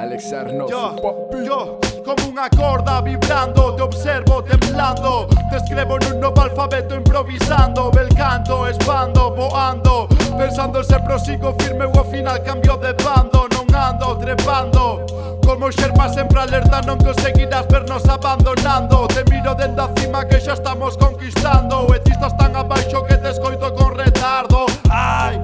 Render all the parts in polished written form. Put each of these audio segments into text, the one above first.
Alex Arnold. Yo, como unha corda vibrando, te observo temblando, te escribo nun novo alfabeto improvisando, bel canto, expando, voando, pensando se prosigo firme ou ao final cambio de bando, non ando trepando. Como xerpa sempre alerta, non conseguirás vernos abandonando. Te miro dende a cima que xa estamos conquistando, e ti estás tan abaixo que te escoito con retardo. Ai,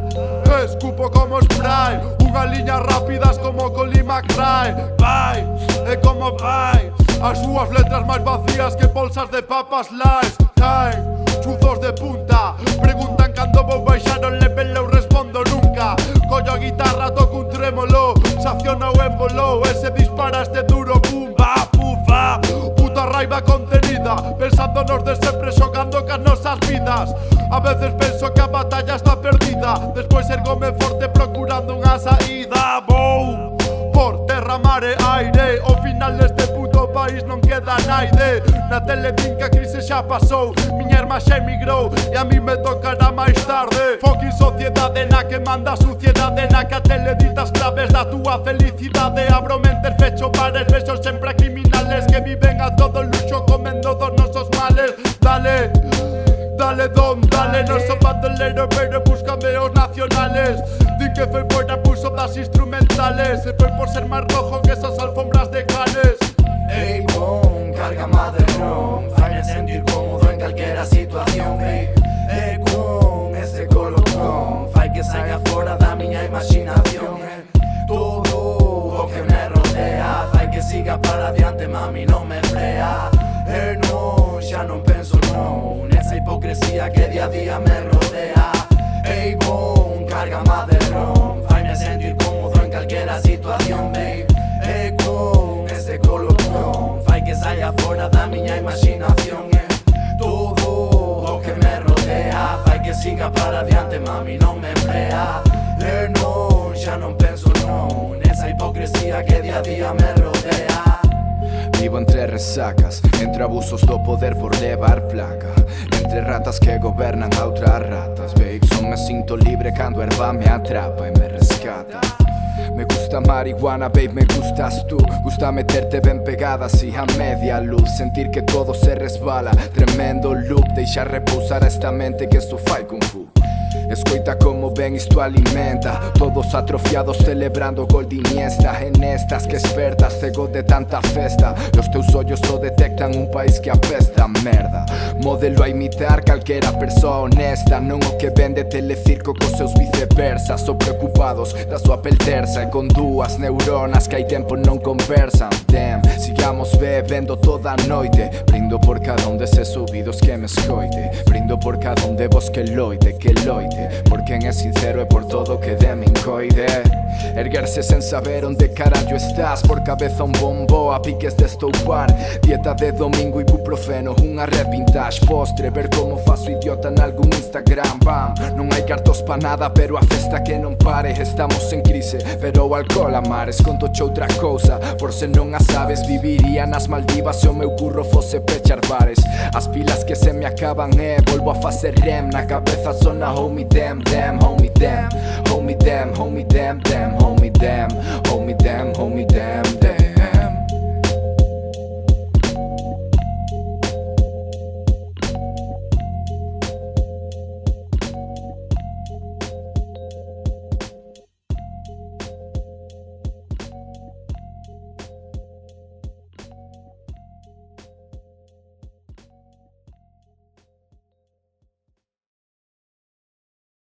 escupo como spray, unha liña rápidas como Colin McRae. Vai, e como vai, as súas letras máis vacías que bolsas de papas lies. Caen, chuzos de punta, preguntan cando vou baixar o level, eu respondo nunca. Collo a guitarra, toco un trémolo, se acciona o émbolo, e se dispara este duro pumba, pufa. Puta raiva contenida, pensándonos de sempre, xogando cas nosas vidas. A veces penso que a batalla está perdida, despois ergome forte procurando unha saída. Vou por terra, mar e aire, ao final deste puto país non queda naide. Na tele din que a crise xa pasou, miña irmá xa emigrou e a mí me tocará máis tarde. Fucking sociedade na que manda a suciedade, na que a tele dita as claves da túa felicidade. Abro mentes, fecho bares, vexo sempre a criminales que viven a todo luxo comendo dos nosos males. Dale, dale don, dale, non son bandolero pero búscame os nacionales. Din que foi por abuso das instrumentales, e foi por ser máis rojo que esas alfombras de Cannes. Ey, boom, carga madrón, faime sentir cómodo en calquera situación. Ey, boom, ese colocón fai que saia fora da miña imaginación. Todo o que me rodea fai que siga para adiante, mami, non me frea. Non, xa non penso non, nesa hipocresía que día a día me rodea. Ey, boom, carga madrón, faime sentir cómodo en calquera situación, babe. Ey, boom, ese colocón fai que saia fora da miña imaginación. Todo o que me rodea fai que siga para adiante, mami, non me frea. Non, xa non penso non, nesa hipocresía que día a día me rodea. Vivo entre resacas, entre abusos do poder por levar placa, entre ratas que gobernan a outras ratas. Babe, só me sinto libre cando a erva me atrapa e me rescata. Me gusta marihuana, babe, me gustas tú. Gusta meterte ben pegada así a media luz, sentir que todo se resbala, tremendo loop. Deixar repousar a esta mente que isto fai kung fu. Escoita como ven isto alimenta, todos atrofiados celebrando gol de Iniesta. En estas que expertas, cego de tanta festa, los teus ollos só detectan un país que apesta merda. Modelo a imitar calquera persoa honesta, non o que vende Telecirco cos seus viceversas. Só preocupados da súa pel terza e con dúas neuronas que hai tempo non conversan. Damn, sigamos bebendo toda a noite, brindo por cada un deses ouvidos que me escoite, brindo por cada un de vos que loite, por quen é sincero e por todo que de min coide. Erguerse sen saber onde carallo estás, por cabeza un bombo a piques de estoupar. Dieta de domingo, ibuprofeno, unha red vintage, postre, ver como faço idiota nalgún Instagram. Bam, non hai cartos pa nada pero a festa que non pare. Estamos en crise, pero o alcohol a mares. Contoche outra cousa, por se non a sabes, viviría nas Maldivas se o meu curro fose pechar bares. As pilas que se me acaban volvo a facer rem, na cabeza sona homie damn, damn, homie damn, homie damn, homie damn, damn, homie damn, homie damn, homie damn, damn.